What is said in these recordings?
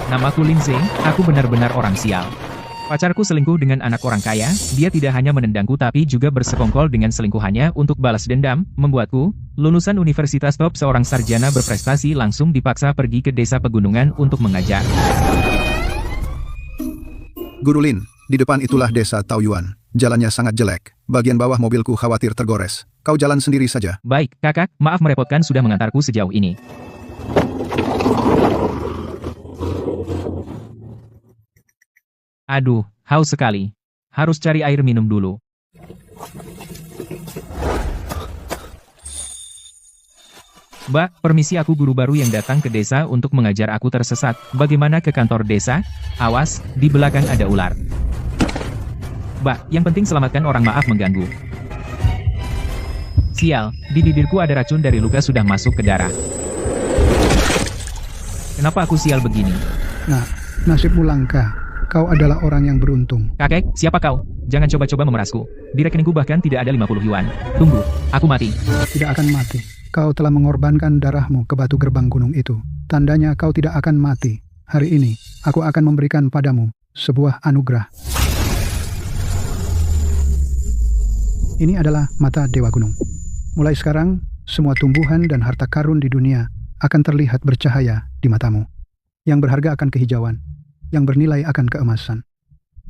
Namaku Lindsay, aku benar-benar orang sial. Pacarku selingkuh dengan anak orang kaya, dia tidak hanya menendangku tapi juga bersekongkol dengan selingkuhannya untuk balas dendam, membuatku, lulusan universitas top seorang sarjana berprestasi langsung dipaksa pergi ke desa pegunungan untuk mengajar. Guru Lin, di depan itulah desa Taoyuan. Jalannya sangat jelek, bagian bawah mobilku khawatir tergores. Kau jalan sendiri saja. Baik, kakak, maaf merepotkan sudah mengantarku sejauh ini. Aduh, haus sekali. Harus cari air minum dulu. Mbak, permisi, aku guru baru yang datang ke desa untuk mengajar. Aku tersesat. Bagaimana ke kantor desa? Awas, di belakang ada ular. Mbak, yang penting selamatkan orang, maaf mengganggu. Sial, di bibirku ada racun dari luka sudah masuk ke darah. Kenapa aku sial begini? Nah, nasibmu langka. Kau adalah orang yang beruntung. Kakek, siapa kau? Jangan coba-coba memerasku. Di rekeningku bahkan tidak ada 50 yuan. Tunggu, aku mati. Tidak akan mati. Kau telah mengorbankan darahmu ke batu gerbang gunung itu. Tandanya kau tidak akan mati. Hari ini, aku akan memberikan padamu sebuah anugerah. Ini adalah mata Dewa Gunung. Mulai sekarang, semua tumbuhan dan harta karun di dunia akan terlihat bercahaya di matamu. Yang berharga akan kehijauan, yang bernilai akan keemasan.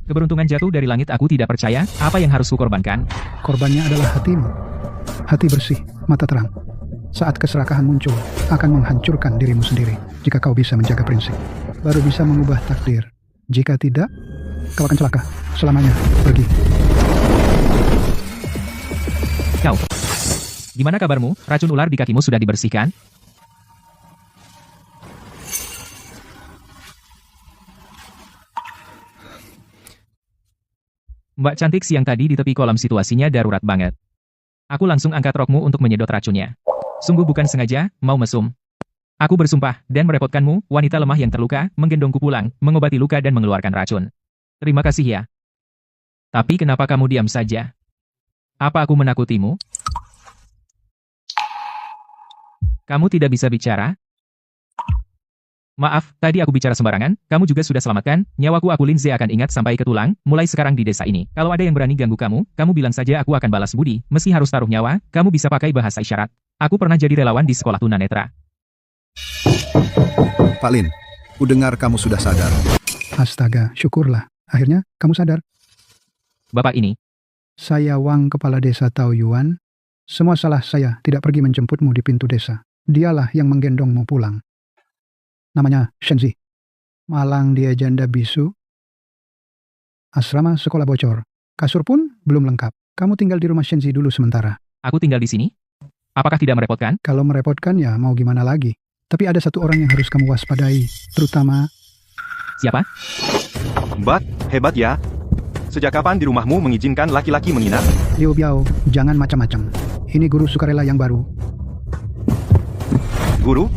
Keberuntungan jatuh dari langit, aku tidak percaya. Apa yang harus kukorbankan? Korbannya adalah hatimu. Hati bersih, mata terang. Saat keserakahan muncul, akan menghancurkan dirimu sendiri. Jika kau bisa menjaga prinsip, baru bisa mengubah takdir. Jika tidak, kau akan celaka. Selamanya, pergi. Kau. Gimana kabarmu? Racun ular di kakimu sudah dibersihkan? Mbak cantik, siang tadi di tepi kolam situasinya darurat banget. Aku langsung angkat rokmu untuk menyedot racunnya. Sungguh bukan sengaja, mau mesum. Aku bersumpah, dan merepotkanmu, wanita lemah yang terluka, menggendongku pulang, mengobati luka dan mengeluarkan racun. Terima kasih ya. Tapi kenapa kamu diam saja? Apa aku menakutimu? Kamu tidak bisa bicara? Maaf, tadi aku bicara sembarangan, kamu juga sudah selamatkan, nyawaku. Aku Lindsay akan ingat sampai ke tulang, mulai sekarang di desa ini. Kalau ada yang berani ganggu kamu, kamu bilang saja, aku akan balas budi, meski harus taruh nyawa, kamu bisa pakai bahasa isyarat. Aku pernah jadi relawan di sekolah tunanetra. Pak Lin, ku dengar kamu sudah sadar. Astaga, syukurlah. Akhirnya, kamu sadar. Bapak ini. Saya Wang, kepala desa Taoyuan. Semua salah saya tidak pergi menjemputmu di pintu desa. Dialah yang menggendongmu pulang. Namanya Shenzi. Malang dia janda bisu. Asrama sekolah bocor. Kasur pun belum lengkap. Kamu tinggal di rumah Shenzi dulu sementara. Aku tinggal di sini? Apakah tidak merepotkan? Kalau merepotkan ya mau gimana lagi. Tapi ada satu orang yang harus kamu waspadai. Terutama... Siapa? Mbak, hebat ya. Sejak kapan di rumahmu mengizinkan laki-laki menginap? Liu Biao, jangan macam-macam. Ini guru sukarela yang baru. Guru?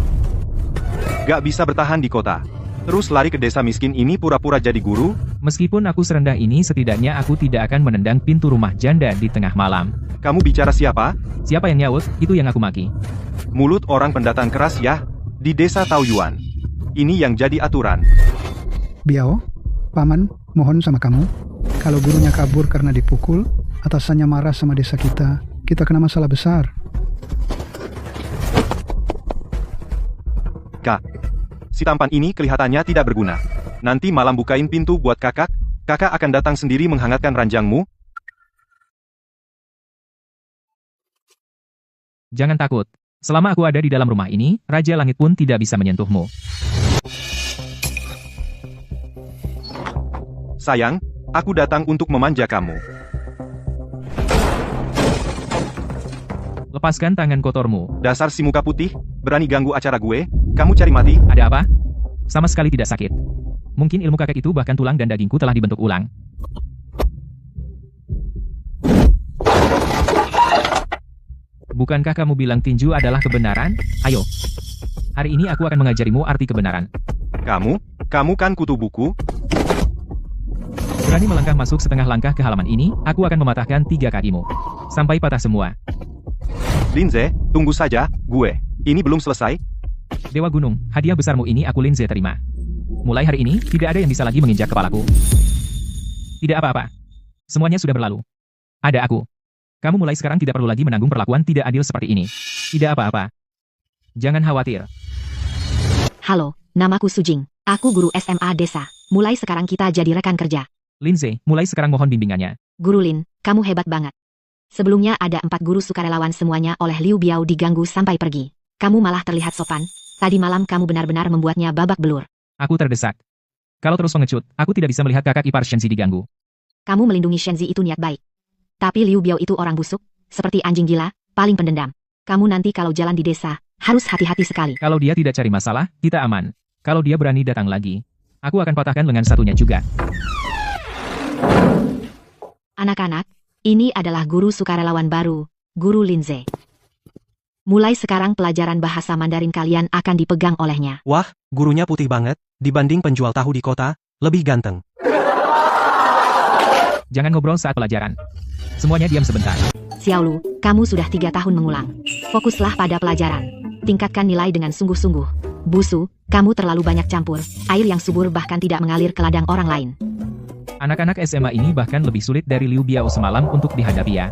Gak bisa bertahan di kota. Terus lari ke desa miskin ini pura-pura jadi guru? Meskipun aku serendah ini, setidaknya aku tidak akan menendang pintu rumah janda di tengah malam. Kamu bicara siapa? Siapa yang nyaut, itu yang aku maki. Mulut orang pendatang keras ya, di desa Taoyuan. Ini yang jadi aturan. Biao, paman, mohon sama kamu. Kalau gurunya kabur karena dipukul, atasannya marah sama desa kita kena masalah besar. Kak, si tampan ini kelihatannya tidak berguna. Nanti malam bukain pintu buat kakak akan datang sendiri menghangatkan ranjangmu. Jangan takut. Selama aku ada di dalam rumah ini, Raja Langit pun tidak bisa menyentuhmu. Sayang, aku datang untuk memanja kamu. Lepaskan tangan kotormu. Dasar si muka putih, berani ganggu acara gue, kamu cari mati. Ada apa? Sama sekali tidak sakit. Mungkin ilmu kakek itu bahkan tulang dan dagingku telah dibentuk ulang. Bukankah kamu bilang tinju adalah kebenaran? Ayo. Hari ini aku akan mengajarimu arti kebenaran. Kamu kan kutu buku. Berani melangkah masuk setengah langkah ke halaman ini, aku akan mematahkan 3 kakimu. Sampai patah semua. Lindsay, tunggu saja, ini belum selesai. Dewa Gunung, hadiah besarmu ini aku Lindsay terima. Mulai hari ini, tidak ada yang bisa lagi menginjak kepalaku. Tidak apa-apa. Semuanya sudah berlalu. Ada aku. Kamu mulai sekarang tidak perlu lagi menanggung perlakuan tidak adil seperti ini. Tidak apa-apa. Jangan khawatir. Halo, namaku Sujing. Aku guru SMA desa. Mulai sekarang kita jadi rekan kerja. Lindsay, mulai sekarang mohon bimbingannya. Guru Lin, kamu hebat banget. Sebelumnya ada 4 guru sukarelawan semuanya oleh Liu Biao diganggu sampai pergi. Kamu malah terlihat sopan. Tadi malam kamu benar-benar membuatnya babak belur. Aku terdesak. Kalau terus pengecut, aku tidak bisa melihat kakak ipar Shenzi diganggu. Kamu melindungi Shenzi itu niat baik. Tapi Liu Biao itu orang busuk, seperti anjing gila, paling pendendam. Kamu nanti kalau jalan di desa, harus hati-hati sekali. Kalau dia tidak cari masalah, kita aman. Kalau dia berani datang lagi, aku akan patahkan lengan satunya juga. Anak-anak, ini adalah guru sukarelawan baru, Guru Lindsay. Mulai sekarang pelajaran bahasa Mandarin kalian akan dipegang olehnya. Wah, gurunya putih banget, dibanding penjual tahu di kota, lebih ganteng. Jangan ngobrol saat pelajaran. Semuanya diam sebentar. Xiaolu, kamu sudah 3 tahun mengulang. Fokuslah pada pelajaran. Tingkatkan nilai dengan sungguh-sungguh. Busu, kamu terlalu banyak campur. Air yang subur bahkan tidak mengalir ke ladang orang lain. Anak-anak SMA ini bahkan lebih sulit dari Liu Biao semalam untuk dihadapi ya.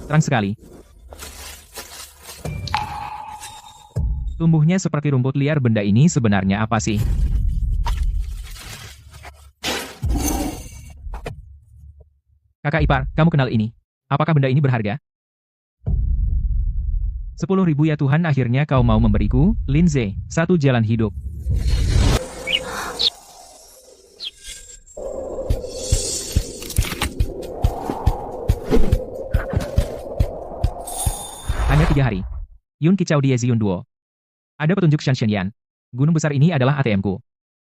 Terang sekali. Tumbuhnya seperti rumput liar, benda ini sebenarnya apa sih? Kakak ipar, kamu kenal ini? Apakah benda ini berharga? 10.000 ya Tuhan, akhirnya kau mau memberiku, Lindsay, satu jalan hidup. Hanya 3 hari. Yun Kicau Die Ziyun Duo. Ada petunjuk Shanshenyan. Gunung besar ini adalah ATM-ku.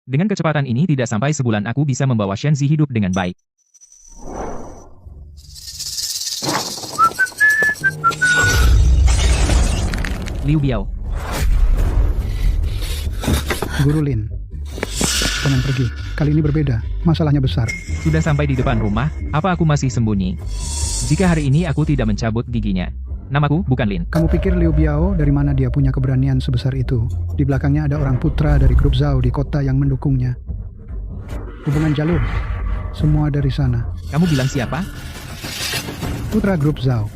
Dengan kecepatan ini tidak sampai sebulan aku bisa membawa Shenzi hidup dengan baik. Liu Biao. Guru Lin, jangan pergi. Kali ini berbeda. Masalahnya besar. Sudah sampai di depan rumah, apa aku masih sembunyi? Jika hari ini aku tidak mencabut giginya. Namaku bukan Lin. Kamu pikir Liu Biao dari mana dia punya keberanian sebesar itu? Di belakangnya ada orang putra dari grup Zhao di kota yang mendukungnya. Hubungan jalur. Semua dari sana. Kamu bilang siapa? Putra grup Zhao.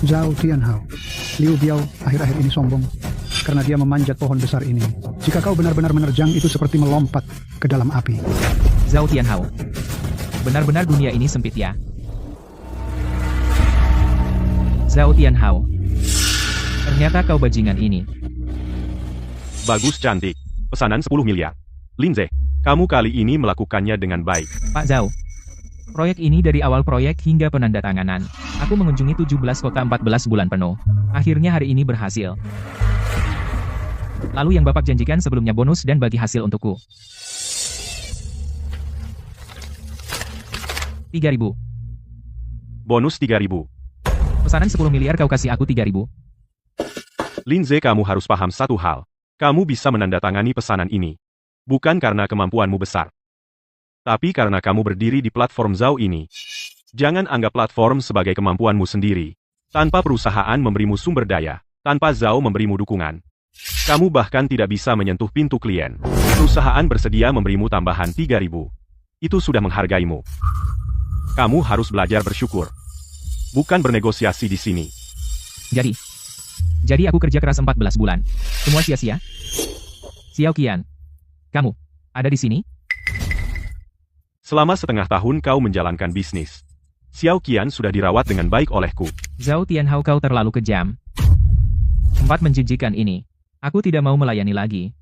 Zhao Tianhao. Liu Biao akhir-akhir ini sombong karena dia memanjat pohon besar ini. Jika kau benar-benar menerjang, itu seperti melompat ke dalam api. Zhao Tianhao. Benar-benar dunia ini sempit ya. Zhao Tianhao. Ternyata kau bajingan ini. Bagus cantik. Pesanan 10 miliar. Lindsay, kamu kali ini melakukannya dengan baik. Pak Zhao. Proyek ini dari awal proyek hingga penandatanganan. Aku mengunjungi 17 kota 14 bulan penuh. Akhirnya hari ini berhasil. Lalu yang Bapak janjikan sebelumnya bonus dan bagi hasil untukku. 3.000. Bonus 3.000. Pesanan 10 miliar kau kasih aku 3.000. Lindsay, kamu harus paham satu hal. Kamu bisa menandatangani pesanan ini. Bukan karena kemampuanmu besar. Tapi karena kamu berdiri di platform Zhao ini. Jangan anggap platform sebagai kemampuanmu sendiri. Tanpa perusahaan memberimu sumber daya, tanpa Zhao memberimu dukungan, kamu bahkan tidak bisa menyentuh pintu klien. Perusahaan bersedia memberimu tambahan 3.000. Itu sudah menghargaimu. Kamu harus belajar bersyukur. Bukan bernegosiasi di sini. Jadi aku kerja keras 14 bulan. Semua sia-sia? Xiao Qian, kamu ada di sini? Selama setengah tahun kau menjalankan bisnis. Xiao Qian sudah dirawat dengan baik olehku. Zhao Tianhao, kau terlalu kejam. 4 menjijikan ini. Aku tidak mau melayani lagi.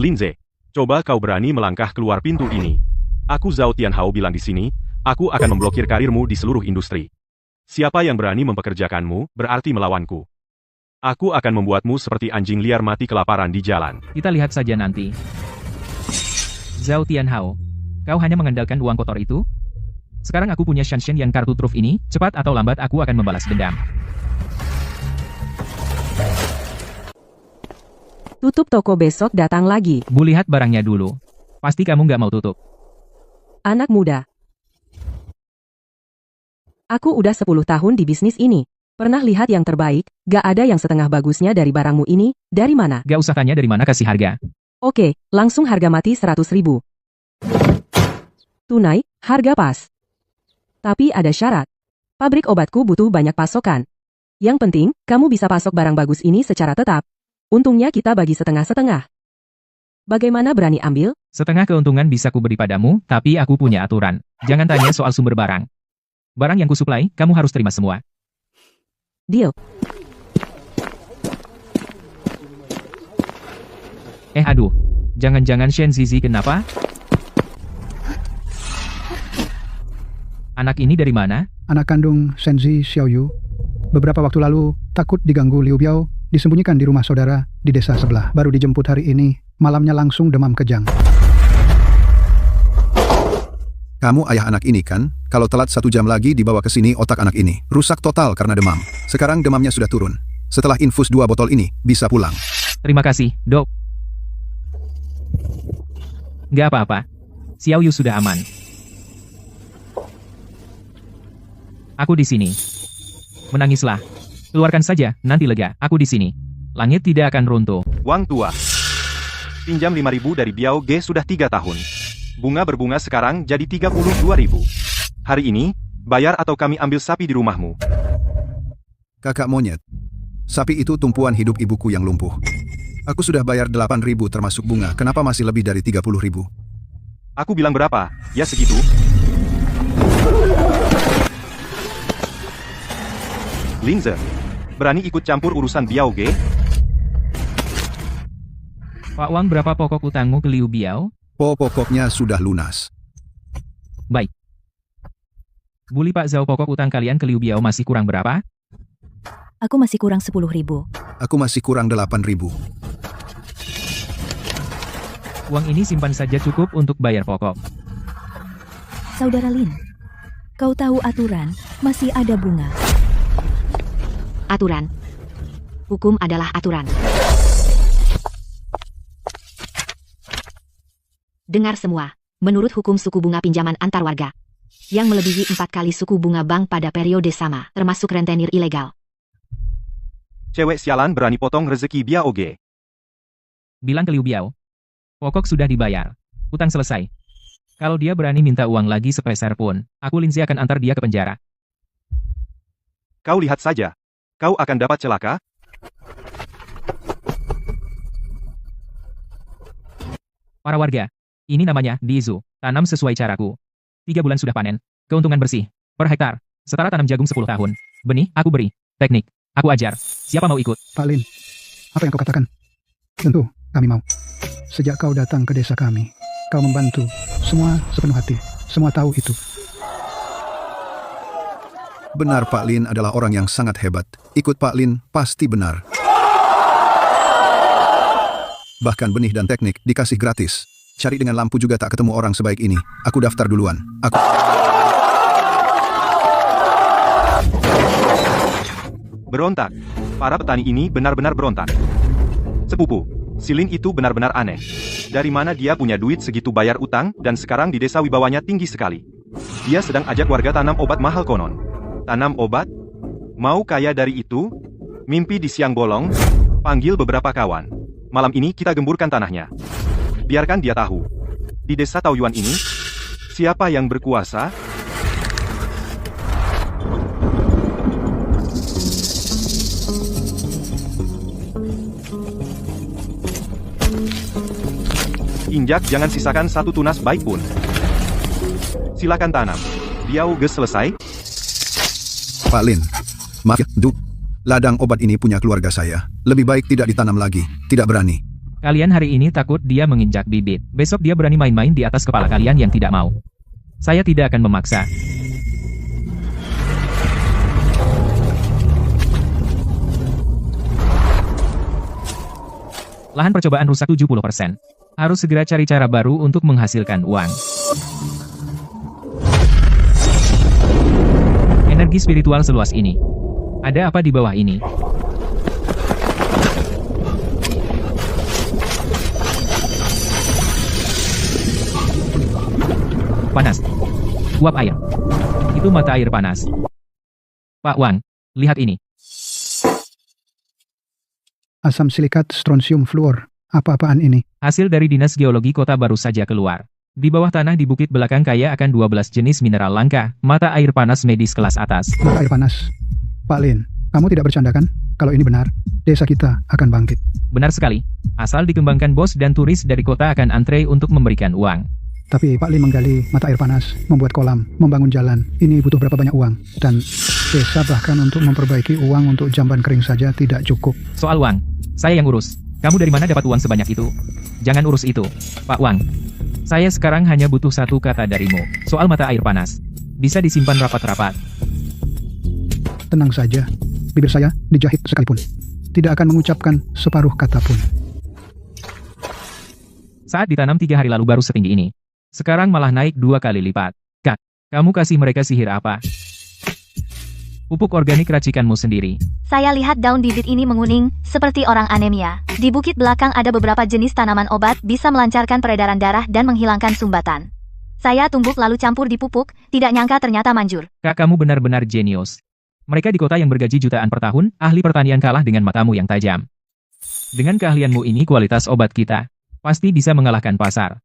Lindsay, coba kau berani melangkah keluar pintu ini. Aku Zhao Tianhao bilang di sini, aku akan memblokir karirmu di seluruh industri. Siapa yang berani mempekerjakanmu, berarti melawanku. Aku akan membuatmu seperti anjing liar mati kelaparan di jalan. Kita lihat saja nanti. Zhao Tianhao, kau hanya mengandalkan uang kotor itu? Sekarang aku punya Shanshen yang kartu truf ini, cepat atau lambat aku akan membalas dendam. Tutup toko besok datang lagi. Bu, lihat barangnya dulu. Pasti kamu nggak mau tutup. Anak muda, Aku udah 10 tahun di bisnis ini. Pernah lihat yang terbaik, gak ada yang setengah bagusnya dari barangmu ini, dari mana? Gak usah tanya dari mana kasih harga. Oke, langsung harga mati 100.000. Tunai, harga pas. Tapi ada syarat. Pabrik obatku butuh banyak pasokan. Yang penting, kamu bisa pasok barang bagus ini secara tetap. Untungnya kita bagi setengah-setengah. Bagaimana, berani ambil? Setengah keuntungan bisa kuberi padamu, tapi aku punya aturan. Jangan tanya soal sumber barang. Barang yang kusuplai, kamu harus terima semua. Deal. Aduh. Jangan-jangan Shen Zizi kenapa? Anak ini dari mana? Anak kandung Shenzi Xiaoyu. Beberapa waktu lalu, takut diganggu Liu Biao, disembunyikan di rumah saudara di desa sebelah. Baru dijemput hari ini, malamnya langsung demam kejang. Kamu ayah anak ini kan? Kalau telat 1 jam lagi dibawa ke sini otak anak ini. Rusak total karena demam. Sekarang demamnya sudah turun. Setelah infus 2 botol ini, bisa pulang. Terima kasih, Dok. Gak apa-apa. Xiao Yu sudah aman. Aku di sini. Menangislah. Keluarkan saja, nanti lega. Aku di sini. Langit tidak akan runtuh. Wang tua. Pinjam 5.000 dari Biao Ge sudah 3 tahun. Bunga berbunga sekarang jadi 32.000. Hari ini, bayar atau kami ambil sapi di rumahmu. Kakak monyet. Sapi itu tumpuan hidup ibuku yang lumpuh. Aku sudah bayar 8.000 termasuk bunga. Kenapa masih lebih dari 30.000? Aku bilang berapa? Ya segitu. Linze, berani ikut campur urusan Biao Ge? Pak Wang, berapa pokok utangmu ke Liu Biao? Pokoknya sudah lunas. Baik. Buli Pak Zhao, pokok utang kalian ke Liu Biao masih kurang berapa? Aku masih kurang 10.000. Aku masih kurang 8.000. Uang ini simpan saja, cukup untuk bayar pokok. Saudara Lin, kau tahu aturan, masih ada bunga. Aturan. Hukum adalah aturan. Dengar semua, menurut hukum suku bunga pinjaman antar warga, yang melebihi 4 kali suku bunga bank pada periode sama, termasuk rentenir ilegal. Cewek sialan berani potong rezeki Biao Ge. Bilang ke Liu Biao. Pokok sudah dibayar. Utang selesai. Kalau dia berani minta uang lagi sepeser pun, aku Linze akan antar dia ke penjara. Kau lihat saja. Kau akan dapat celaka. Para warga. Ini namanya Dizu, tanam sesuai caraku. 3 bulan sudah panen. Keuntungan bersih. Per hektar. Setara tanam jagung 10 tahun. Benih, aku beri. Teknik, aku ajar. Siapa mau ikut? Pak Lin, apa yang kau katakan? Tentu, kami mau. Sejak kau datang ke desa kami, kau membantu. Semua sepenuh hati. Semua tahu itu. Benar, Pak Lin adalah orang yang sangat hebat. Ikut Pak Lin, pasti benar. Bahkan benih dan teknik dikasih gratis. Cari dengan lampu juga tak ketemu orang sebaik ini. Aku daftar duluan. Berontak. Para petani ini benar-benar berontak. Sepupu, Silin itu benar-benar aneh. Dari mana dia punya duit segitu bayar utang, dan sekarang di desa wibawanya tinggi sekali. Dia sedang ajak warga tanam obat mahal konon. Tanam obat? Mau kaya dari itu? Mimpi di siang bolong? Panggil beberapa kawan. Malam ini kita gemburkan tanahnya. Biarkan dia tahu. Di desa Taoyuan ini, siapa yang berkuasa? Injak, jangan sisakan 1 tunas baik pun. Silakan tanam. Biao Ge selesai? Pak Lin, maaf, ladang obat ini punya keluarga saya. Lebih baik tidak ditanam lagi. Tidak berani. Kalian hari ini takut dia menginjak bibit. Besok dia berani main-main di atas kepala kalian yang tidak mau. Saya tidak akan memaksa. Lahan percobaan rusak 70%. Harus segera cari cara baru untuk menghasilkan uang. Energi spiritual seluas ini. Ada apa di bawah ini? Panas. Uap air. Itu mata air panas. Pak Wang, lihat ini. Asam silikat strontium fluor. Apa-apaan ini? Hasil dari Dinas Geologi Kota baru saja keluar. Di bawah tanah di bukit belakang kaya akan 12 jenis mineral langka, mata air panas medis kelas atas. Mata air panas. Pak Lin, kamu tidak bercanda kan? Kalau ini benar, desa kita akan bangkit. Benar sekali. Asal dikembangkan bos dan turis dari kota akan antre untuk memberikan uang. Tapi Pak Lin menggali mata air panas, membuat kolam, membangun jalan. Ini butuh berapa banyak uang? Dan desa bahkan untuk memperbaiki uang untuk jamban kering saja tidak cukup. Soal uang, saya yang urus. Kamu dari mana dapat uang sebanyak itu? Jangan urus itu, Pak Wang. Saya sekarang hanya butuh satu kata darimu. Soal mata air panas. Bisa disimpan rapat-rapat. Tenang saja, bibir saya dijahit sekalipun. Tidak akan mengucapkan separuh kata pun. Saat ditanam 3 hari lalu baru setinggi ini. Sekarang malah naik 2 kali lipat. Kak, kamu kasih mereka sihir apa? Pupuk organik racikanmu sendiri. Saya lihat daun bibit ini menguning, seperti orang anemia. Di bukit belakang ada beberapa jenis tanaman obat bisa melancarkan peredaran darah dan menghilangkan sumbatan. Saya tumbuk lalu campur di pupuk, tidak nyangka ternyata manjur. Kak, kamu benar-benar jenius. Mereka di kota yang bergaji jutaan per tahun, ahli pertanian kalah dengan matamu yang tajam. Dengan keahlianmu ini kualitas obat kita pasti bisa mengalahkan pasar.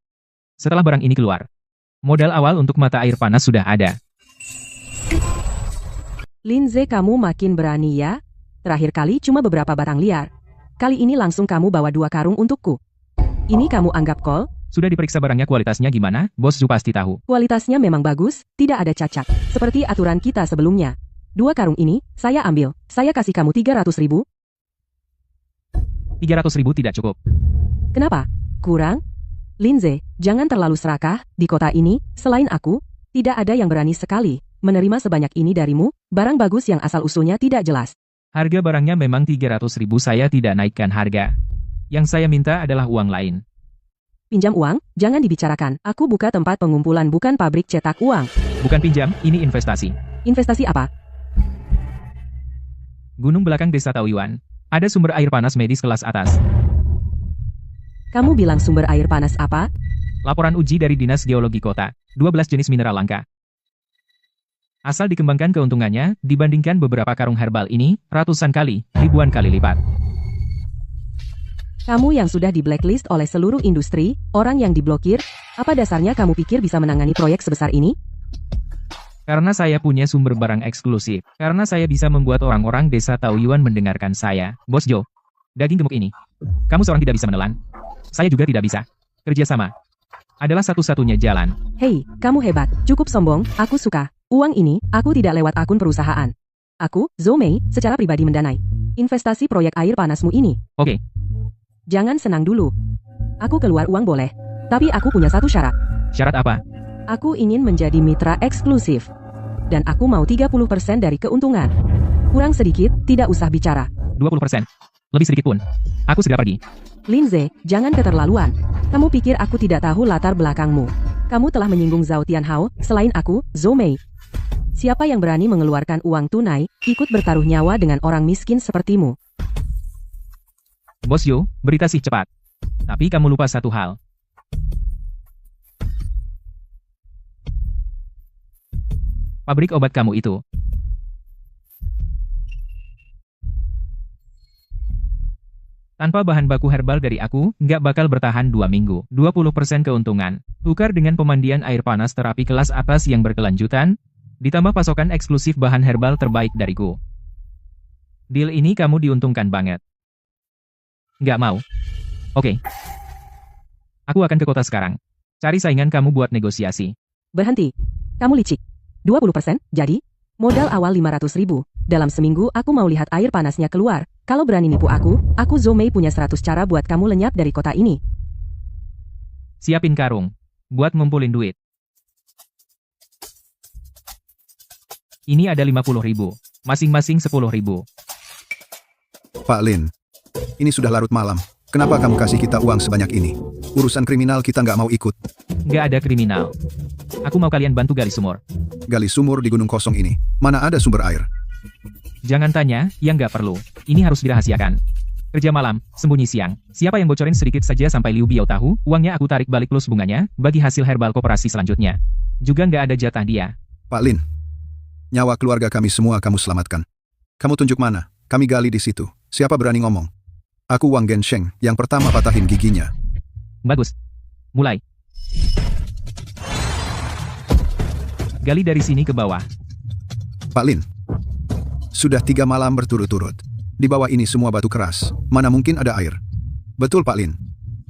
Setelah barang ini keluar, modal awal untuk mata air panas sudah ada. Linze, kamu makin berani ya? Terakhir kali cuma beberapa batang liar. Kali ini langsung kamu bawa 2 karung untukku. Ini kamu anggap kol? Sudah diperiksa barangnya kualitasnya gimana? Bos Zhu pasti tahu. Kualitasnya memang bagus, tidak ada cacat. Seperti aturan kita sebelumnya. 2 karung ini, saya ambil. Saya kasih kamu 300.000. 300.000 tidak cukup. Kenapa? Kurang? Linze, jangan terlalu serakah. Di kota ini, selain aku, tidak ada yang berani sekali menerima sebanyak ini darimu, barang bagus yang asal-usulnya tidak jelas. Harga barangnya memang 300.000, saya tidak naikkan harga. Yang saya minta adalah uang lain. Pinjam uang? Jangan dibicarakan. Aku buka tempat pengumpulan bukan pabrik cetak uang. Bukan pinjam, ini investasi. Investasi apa? Gunung belakang desa Taoyuan. Ada sumber air panas medis kelas atas. Kamu bilang sumber air panas apa? Laporan uji dari Dinas Geologi Kota. 12 jenis mineral langka. Asal dikembangkan keuntungannya, dibandingkan beberapa karung herbal ini, ratusan kali, ribuan kali lipat. Kamu yang sudah di blacklist oleh seluruh industri, orang yang diblokir, apa dasarnya kamu pikir bisa menangani proyek sebesar ini? Karena saya punya sumber barang eksklusif. Karena saya bisa membuat orang-orang desa Taoyuan mendengarkan saya. Bos Joe, daging gemuk ini. Kamu seorang tidak bisa menelan. Saya juga tidak bisa. Kerjasama adalah satu-satunya jalan. Hei, kamu hebat. Cukup sombong, aku suka. Uang ini, aku tidak lewat akun perusahaan. Aku, Zhou Mei, secara pribadi mendanai investasi proyek air panasmu ini. Oke. Jangan senang dulu. Aku keluar uang boleh. Tapi aku punya satu syarat. Syarat apa? Aku ingin menjadi mitra eksklusif. Dan aku mau 30% dari keuntungan. Kurang sedikit, tidak usah bicara. 20%. Lebih sedikit pun. Aku segera pergi. Linze, jangan keterlaluan. Kamu pikir aku tidak tahu latar belakangmu. Kamu telah menyinggung Zhao Tianhao, selain aku, Zhou Mei. Siapa yang berani mengeluarkan uang tunai, ikut bertaruh nyawa dengan orang miskin sepertimu? Bos Yo, berita sih cepat. Tapi kamu lupa satu hal. Pabrik obat kamu itu. Tanpa bahan baku herbal dari aku, nggak bakal bertahan 2 minggu. 20% keuntungan. Tukar dengan pemandian air panas terapi kelas atas yang berkelanjutan, ditambah pasokan eksklusif bahan herbal terbaik dariku. Deal ini kamu diuntungkan banget. Nggak mau? Oke. Aku akan ke kota sekarang. Cari saingan kamu buat negosiasi. Berhenti. Kamu licik. 20%, jadi? Modal awal 500.000. Dalam seminggu aku mau lihat air panasnya keluar. Kalau berani nipu aku Zhou Mei punya 100 cara buat kamu lenyap dari kota ini. Siapin karung. Buat ngumpulin duit. Ini ada 50.000. Masing-masing 10.000. Pak Lin, ini sudah larut malam. Kenapa kamu kasih kita uang sebanyak ini? Urusan kriminal kita nggak mau ikut. Nggak ada kriminal. Aku mau kalian bantu gali sumur. Gali sumur di gunung kosong ini. Mana ada sumber air? Jangan tanya, yang nggak perlu. Ini harus dirahasiakan. Kerja malam, sembunyi siang. Siapa yang bocorin sedikit saja sampai Liu Biao tahu, uangnya aku tarik balik plus bunganya, bagi hasil herbal koperasi selanjutnya. Juga nggak ada jatah dia. Pak Lin, Nyawa keluarga kami semua kamu selamatkan. Kamu tunjuk mana? Kami gali di situ. Siapa berani ngomong? Aku Wang Gensheng, yang pertama patahin giginya. Bagus. Mulai. Gali dari sini ke bawah. Pak Lin. Sudah 3 malam berturut-turut. Di bawah ini semua batu keras. Mana mungkin ada air? Betul Pak Lin.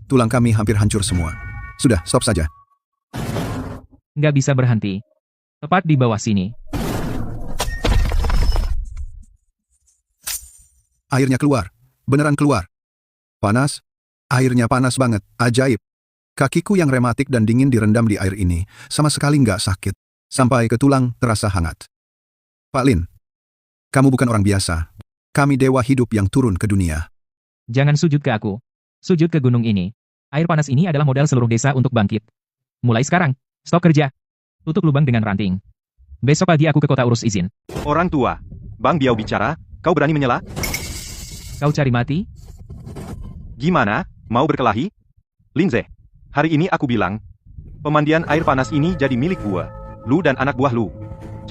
Tulang kami hampir hancur semua. Sudah, stop saja. Nggak bisa berhenti. Tepat di bawah sini. Airnya keluar. Beneran keluar. Panas? Airnya panas banget. Ajaib. Kakiku yang rematik dan dingin direndam di air ini. Sama sekali nggak sakit. Sampai ke tulang terasa hangat. Pak Lin. Kamu bukan orang biasa. Kami dewa hidup yang turun ke dunia. Jangan sujud ke aku. Sujud ke gunung ini. Air panas ini adalah modal seluruh desa untuk bangkit. Mulai sekarang. Stop kerja. Tutup lubang dengan ranting. Besok pagi aku ke kota urus izin. Orang tua. Bang Biao bicara, kau berani menyela? Kau cari mati? Gimana? Mau berkelahi? Linze, hari ini aku bilang, pemandian air panas ini jadi milik gua. Lu dan anak buah lu.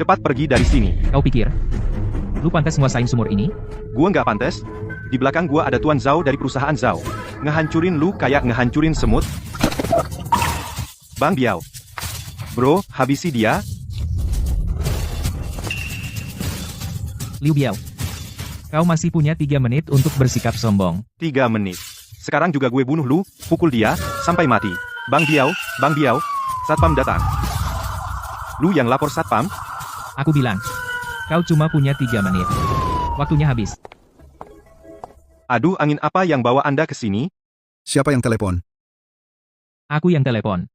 Cepat pergi dari sini. Kau pikir? Lu pantas nguasain sumur ini? Gua nggak pantas. Di belakang gua ada Tuan Zhao dari perusahaan Zhao. Ngehancurin lu kayak ngehancurin semut. Bang Biao. Bro, habisi dia. Liu Biao. Kau masih punya 3 menit untuk bersikap sombong. 3 menit. Sekarang juga gue bunuh lu, pukul dia, sampai mati. Bang Biao, Satpam datang. Lu yang lapor Satpam? Aku bilang, kau cuma punya 3 menit. Waktunya habis. Aduh, angin apa yang bawa Anda ke sini? Siapa yang telepon? Aku yang telepon.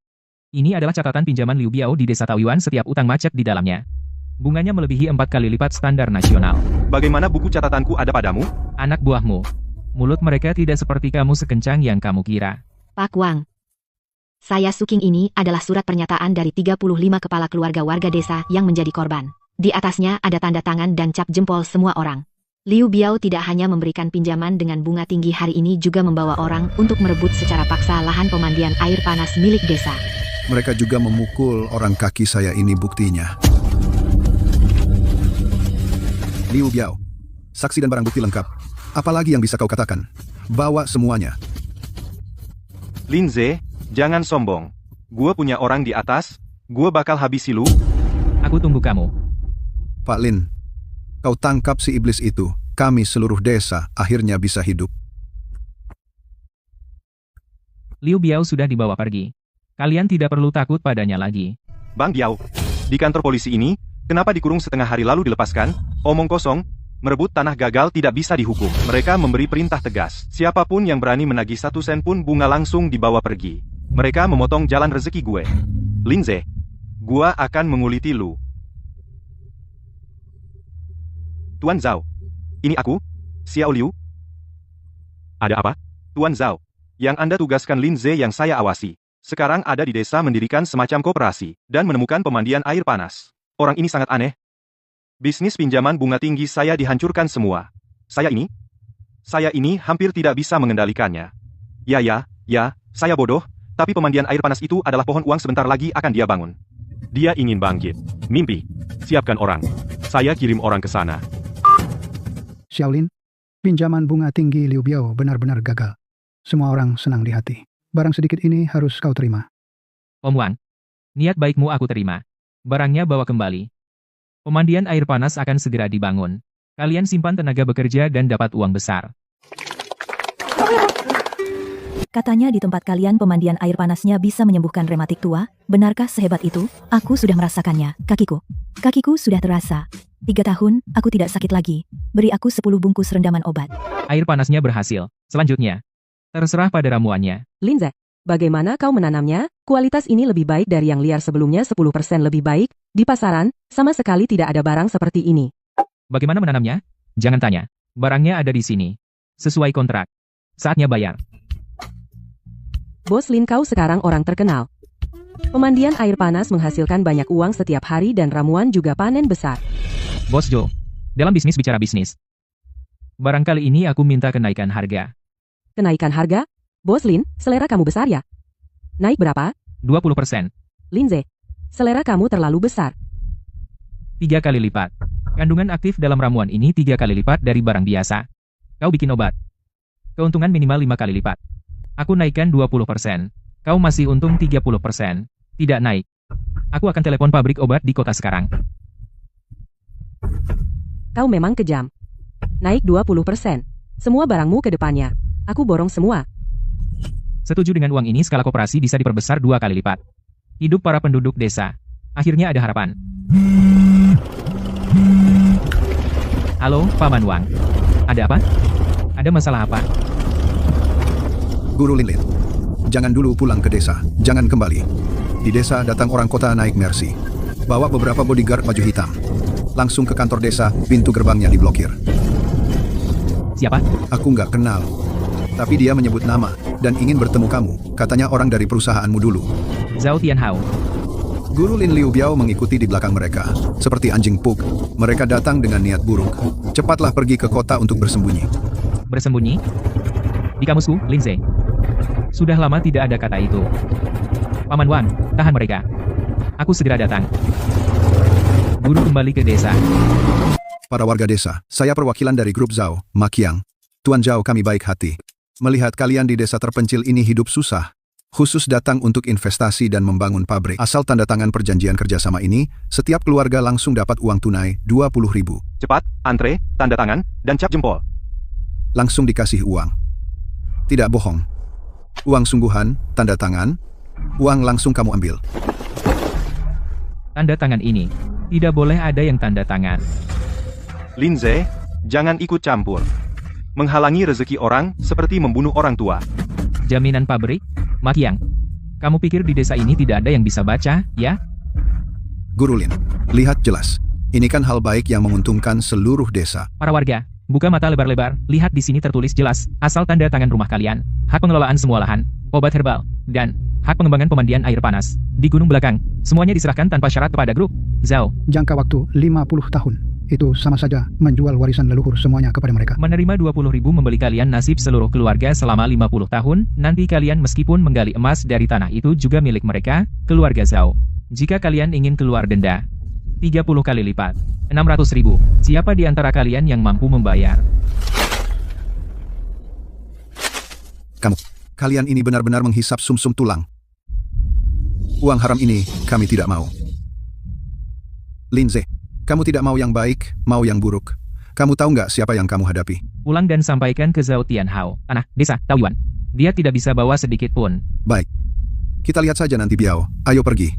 Ini adalah catatan pinjaman Liu Biao di desa Taoyuan setiap utang macet di dalamnya. Bunganya melebihi 4 kali lipat standar nasional. Bagaimana buku catatanku ada padamu? Anak buahmu. Mulut mereka tidak seperti kamu sekencang yang kamu kira. Pak Wang. Saya Suking ini adalah surat pernyataan dari 35 kepala keluarga warga desa yang menjadi korban. Di atasnya ada tanda tangan dan cap jempol semua orang. Liu Biao tidak hanya memberikan pinjaman dengan bunga tinggi hari ini juga membawa orang untuk merebut secara paksa lahan pemandian air panas milik desa. Mereka juga memukul orang kaki saya ini buktinya. Liu Biao. Saksi dan barang bukti lengkap. Apalagi yang bisa kau katakan? Bawa semuanya. Linze, jangan sombong. Gua punya orang di atas, gua bakal habisi lu. Aku tunggu kamu. Pak Lin, kau tangkap si iblis itu. Kami seluruh desa akhirnya bisa hidup. Liu Biao sudah dibawa pergi. Kalian tidak perlu takut padanya lagi. Bang Biao, di kantor polisi ini, kenapa dikurung setengah hari lalu dilepaskan? Omong kosong, merebut tanah gagal tidak bisa dihukum. Mereka memberi perintah tegas. Siapapun yang berani menagih 1 sen pun bunga langsung dibawa pergi. Mereka memotong jalan rezeki gue. Linze, gua akan menguliti lu. Tuan Zhao. Ini aku, Xiao Liu. Ada apa? Tuan Zhao. Yang Anda tugaskan Linze yang saya awasi. Sekarang ada di desa mendirikan semacam koperasi, dan menemukan pemandian air panas. Orang ini sangat aneh. Bisnis pinjaman bunga tinggi saya dihancurkan semua. Saya ini hampir tidak bisa mengendalikannya. Ya, saya bodoh, tapi pemandian air panas itu adalah pohon uang sebentar lagi akan dia bangun. Dia ingin bangkit. Mimpi. Siapkan orang. Saya kirim orang ke sana. Xiaolin, pinjaman bunga tinggi Liu Biao benar-benar gagal. Semua orang senang di hati. Barang sedikit ini harus kau terima. Om Wang. Niat baikmu aku terima. Barangnya bawa kembali. Pemandian air panas akan segera dibangun. Kalian simpan tenaga bekerja dan dapat uang besar. Katanya di tempat kalian pemandian air panasnya bisa menyembuhkan rematik tua. Benarkah sehebat itu? Aku sudah merasakannya. Kakiku sudah terasa. 3 tahun, aku tidak sakit lagi. Beri aku 10 bungkus rendaman obat. Air panasnya berhasil. Selanjutnya, terserah pada ramuannya. Linze, bagaimana kau menanamnya? Kualitas ini lebih baik dari yang liar sebelumnya 10% lebih baik. Di pasaran, sama sekali tidak ada barang seperti ini. Bagaimana menanamnya? Jangan tanya. Barangnya ada di sini. Sesuai kontrak. Saatnya bayar. Bos Lin, kau sekarang orang terkenal. Pemandian air panas menghasilkan banyak uang setiap hari dan ramuan juga panen besar. Bos Joe, dalam bisnis bicara bisnis. Barangkali ini aku minta kenaikan harga. Kenaikan harga? Bos Lin, selera kamu besar ya? Naik berapa? 20%. Linze, selera kamu terlalu besar. 3 kali lipat. Kandungan aktif dalam ramuan ini 3 kali lipat dari barang biasa. Kau bikin obat. Keuntungan minimal 5 kali lipat. Aku naikkan 20%. Kau masih untung 30%. Tidak naik. Aku akan telepon pabrik obat di kota sekarang. Kau memang kejam. Naik 20%. Semua barangmu ke depannya. Aku borong semua. Setuju dengan uang ini skala koperasi bisa diperbesar 2 kali lipat. Hidup para penduduk desa. Akhirnya ada harapan. Halo, Paman Wang. Ada apa? Ada masalah apa? Guru Linlin, jangan dulu pulang ke desa. Jangan kembali. Di desa datang orang kota naik Mercy. Bawa beberapa bodyguard baju hitam. Langsung ke kantor desa, pintu gerbangnya diblokir. Siapa? Aku nggak kenal. Tapi dia menyebut nama, dan ingin bertemu kamu. Katanya orang dari perusahaanmu dulu. Zhao Tianhao. Guru Lin Liu Biao mengikuti di belakang mereka. Seperti anjing pug, mereka datang dengan niat buruk. Cepatlah pergi ke kota untuk bersembunyi. Bersembunyi? Di kamusku, Linze. Sudah lama tidak ada kata itu. Paman Wang, tahan mereka. Aku segera datang. Guru kembali ke desa. Para warga desa, saya perwakilan dari grup Zhao, Makiang. Tuan Zhao, kami baik hati. Melihat kalian di desa terpencil ini hidup susah. Khusus datang untuk investasi dan membangun pabrik. Asal tanda tangan perjanjian kerjasama ini, setiap keluarga langsung dapat uang tunai 20.000. Cepat, antre, tanda tangan, dan cap jempol. Langsung dikasih uang. Tidak bohong. Uang sungguhan, tanda tangan, uang langsung kamu ambil. Tanda tangan ini. Tidak boleh ada yang tanda tangan. Linze, jangan ikut campur. Menghalangi rezeki orang seperti membunuh orang tua. Jaminan pabrik? Makiang. Kamu pikir di desa ini tidak ada yang bisa baca, ya? Guru Lin, lihat jelas. Ini kan hal baik yang menguntungkan seluruh desa. Para warga, buka mata lebar-lebar, lihat di sini tertulis jelas, asal tanda tangan rumah kalian, hak pengelolaan semua lahan, obat herbal, dan hak pengembangan pemandian air panas di gunung belakang. Semuanya diserahkan tanpa syarat kepada grup Zhao. Jangka waktu 50 tahun. Itu sama saja menjual warisan leluhur semuanya kepada mereka. Menerima 20.000 membeli kalian nasib seluruh keluarga selama 50 tahun, nanti kalian meskipun menggali emas dari tanah itu juga milik mereka, keluarga Zhao. Jika kalian ingin keluar denda, 30 kali lipat, 600.000. Siapa di antara kalian yang mampu membayar? Kalian ini benar-benar menghisap sumsum tulang. Uang haram ini, kami tidak mau. Linze, kamu tidak mau yang baik, mau yang buruk. Kamu tahu nggak siapa yang kamu hadapi? Pulang dan sampaikan ke Zhao Tianhao, tanah, desa, Taoyuan. Dia tidak bisa bawa sedikit pun. Baik. Kita lihat saja nanti Biao. Ayo pergi.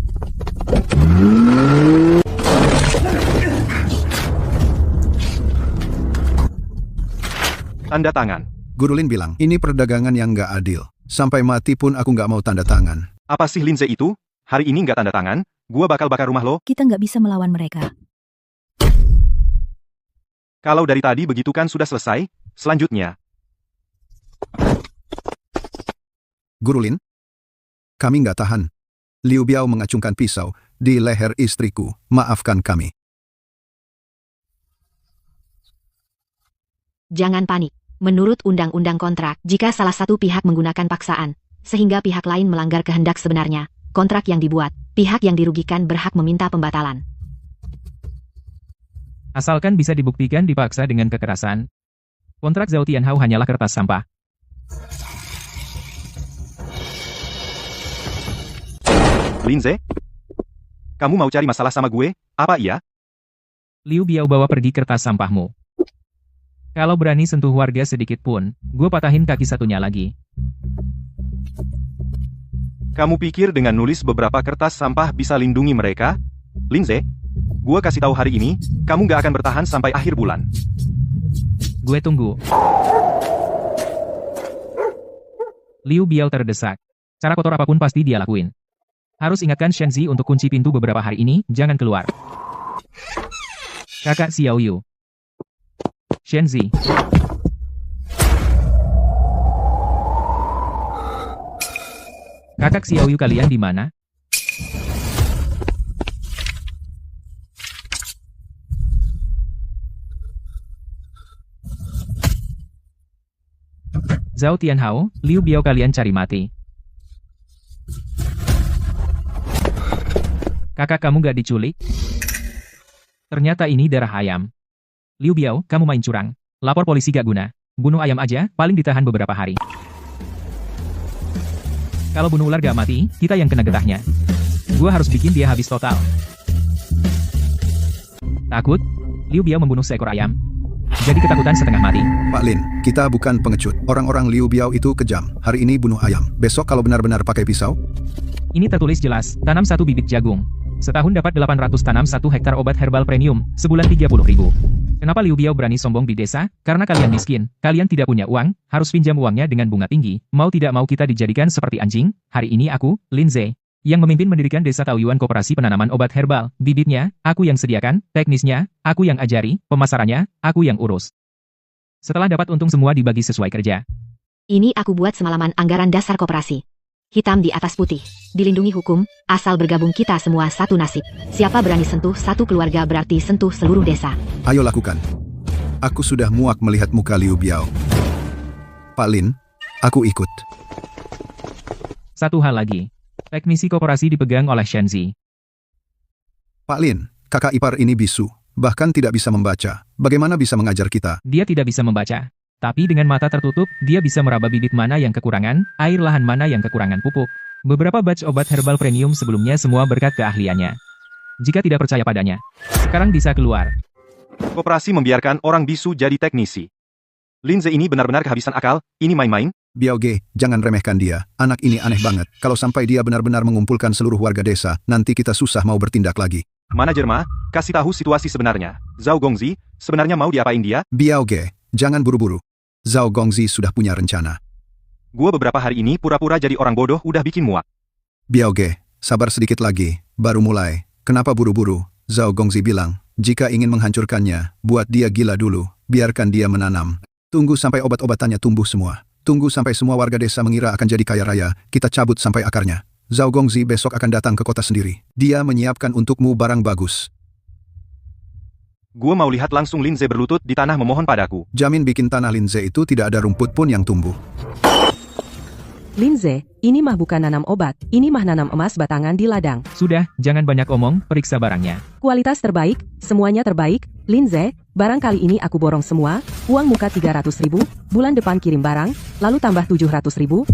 Tanda tangan. Guru Lin bilang, ini perdagangan yang nggak adil. Sampai mati pun aku nggak mau tanda tangan. Apa sih Linze itu? Hari ini nggak tanda tangan, gua bakal bakar rumah lo. Kita nggak bisa melawan mereka. Kalau dari tadi begitu kan sudah selesai. Selanjutnya. Guru Lin? Kami nggak tahan. Liu Biao mengacungkan pisau di leher istriku. Maafkan kami. Jangan panik. Menurut undang-undang kontrak, jika salah satu pihak menggunakan paksaan, sehingga pihak lain melanggar kehendak sebenarnya, kontrak yang dibuat, pihak yang dirugikan berhak meminta pembatalan. Asalkan bisa dibuktikan dipaksa dengan kekerasan. Kontrak Zhao Tianhao hanyalah kertas sampah. Linze? Kamu mau cari masalah sama gue? Apa iya? Liu Biao bawa pergi kertas sampahmu. Kalau berani sentuh warga sedikit pun, gue patahin kaki satunya lagi. Kamu pikir dengan nulis beberapa kertas sampah bisa lindungi mereka? Linze? Gue kasih tahu hari ini, kamu gak akan bertahan sampai akhir bulan. Gue tunggu. Liu Biao terdesak. Cara kotor apapun pasti dia lakuin. Harus ingatkan Shenzi untuk kunci pintu beberapa hari ini, jangan keluar. Kakak Xiao Yu. Shenzi. Kakak Xiao Yu, kalian di mana? Zhao Tianhao, Liu Biao, kalian cari mati. Kakak kamu gak diculik? Ternyata ini darah ayam. Liu Biao, kamu main curang. Lapor polisi gak guna. Bunuh ayam aja, paling ditahan beberapa hari. Kalau bunuh ular gak mati, kita yang kena getahnya. Gua harus bikin dia habis total. Takut? Liu Biao membunuh seekor ayam. Jadi ketakutan setengah mati. Pak Lin, kita bukan pengecut. Orang-orang Liu Biao itu kejam. Hari ini bunuh ayam. Besok kalau benar-benar pakai pisau. Ini tertulis jelas, tanam 1 bibit jagung. Setahun dapat 800 tanam 1 hektar obat herbal premium, sebulan 30.000. Kenapa Liu Biao berani sombong di desa? Karena kalian miskin, kalian tidak punya uang, harus pinjam uangnya dengan bunga tinggi. Mau tidak mau kita dijadikan seperti anjing. Hari ini aku, Lin Ze, yang memimpin mendirikan desa Taoyuan Koperasi Penanaman Obat Herbal. Bibitnya, aku yang sediakan, teknisnya, aku yang ajari, pemasarannya, aku yang urus. Setelah dapat untung semua dibagi sesuai kerja. Ini aku buat semalaman anggaran dasar koperasi. Hitam di atas putih, dilindungi hukum, asal bergabung kita semua satu nasib. Siapa berani sentuh satu keluarga berarti sentuh seluruh desa. Ayo lakukan. Aku sudah muak melihat muka Liu Biao. Pak Lin, aku ikut. Satu hal lagi. Teknisi koperasi dipegang oleh Shenzi. Pak Lin, kakak ipar ini bisu, bahkan tidak bisa membaca. Bagaimana bisa mengajar kita? Dia tidak bisa membaca. Tapi dengan mata tertutup, dia bisa meraba bibit mana yang kekurangan, air lahan mana yang kekurangan pupuk. Beberapa batch obat herbal premium sebelumnya semua berkat keahliannya. Jika tidak percaya padanya, sekarang bisa keluar. Koperasi membiarkan orang bisu jadi teknisi. Lin Ze ini benar-benar kehabisan akal, ini main-main? Biao Ge, jangan remehkan dia. Anak ini aneh banget. Kalau sampai dia benar-benar mengumpulkan seluruh warga desa, nanti kita susah mau bertindak lagi. Manajer Ma, kasih tahu situasi sebenarnya. Zhao Gongzi, sebenarnya mau diapain dia? Biao Ge, jangan buru-buru. Zhao Gongzi sudah punya rencana. Gua beberapa hari ini pura-pura jadi orang bodoh udah bikin muak. Biao Ge, sabar sedikit lagi, baru mulai. Kenapa buru-buru? Zhao Gongzi bilang, jika ingin menghancurkannya, buat dia gila dulu, biarkan dia menanam. Tunggu sampai obat-obatannya tumbuh semua. Tunggu sampai semua warga desa mengira akan jadi kaya raya, kita cabut sampai akarnya. Zhao Gongzi besok akan datang ke kota sendiri. Dia menyiapkan untukmu barang bagus. Gua mau lihat langsung Lin Ze berlutut di tanah memohon padaku. Jamin bikin tanah Lin Ze itu tidak ada rumput pun yang tumbuh. Lin Ze, ini mah bukan nanam obat, ini mah nanam emas batangan di ladang. Sudah, jangan banyak omong, periksa barangnya. Kualitas terbaik, semuanya terbaik. Lin Ze, barang kali ini aku borong semua, uang muka 300.000, bulan depan kirim barang, lalu tambah 700.000.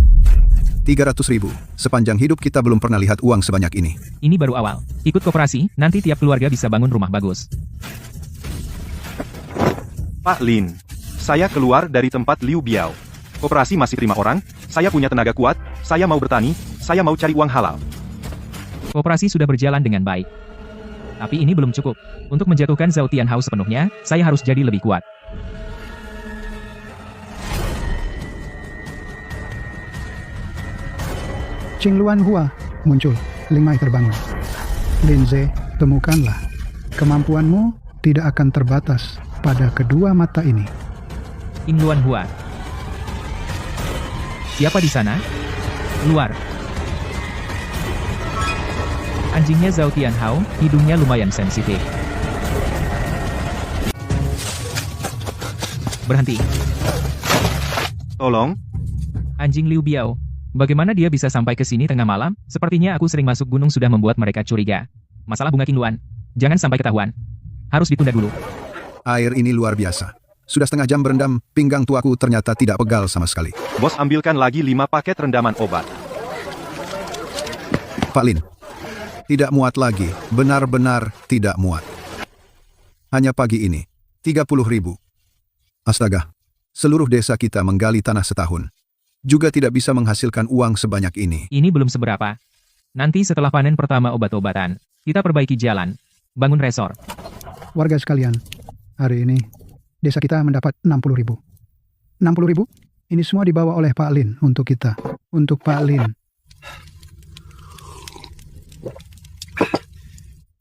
300.000. Sepanjang hidup kita belum pernah lihat uang sebanyak ini. Ini baru awal. Ikut koperasi, nanti tiap keluarga bisa bangun rumah bagus. Pak Lin, saya keluar dari tempat Liu Biao. Koperasi masih terima orang, saya punya tenaga kuat, saya mau bertani, saya mau cari uang halal. Koperasi sudah berjalan dengan baik. Tapi ini belum cukup. Untuk menjatuhkan Zhao Tianhao sepenuhnya, saya harus jadi lebih kuat. Qing Luan Hua muncul, Ling Mai terbangun. Lin Ze, temukanlah. Kemampuanmu tidak akan terbatas pada kedua mata ini. In Luan Hua. Siapa di sana? Luar. Anjingnya Zhao Tianhao, hidungnya lumayan sensitif. Berhenti. Tolong. Anjing Liu Biao. Bagaimana dia bisa sampai ke sini tengah malam? Sepertinya aku sering masuk gunung sudah membuat mereka curiga. Masalah bunga Qing Luan. Jangan sampai ketahuan. Harus ditunda dulu. Air ini luar biasa. Sudah setengah jam berendam, pinggang tuaku ternyata tidak pegal sama sekali. Bos ambilkan lagi 5 paket rendaman obat. Pak Lin, tidak muat lagi, benar-benar tidak muat. Hanya pagi ini, 30.000. Astaga, seluruh desa kita menggali tanah setahun. Juga tidak bisa menghasilkan uang sebanyak ini. Ini belum seberapa. Nanti setelah panen pertama obat-obatan, kita perbaiki jalan, bangun resor. Warga sekalian, hari ini desa kita mendapat 60.000. 60.000? Ini semua dibawa oleh Pak Lin untuk kita. Untuk Pak Lin.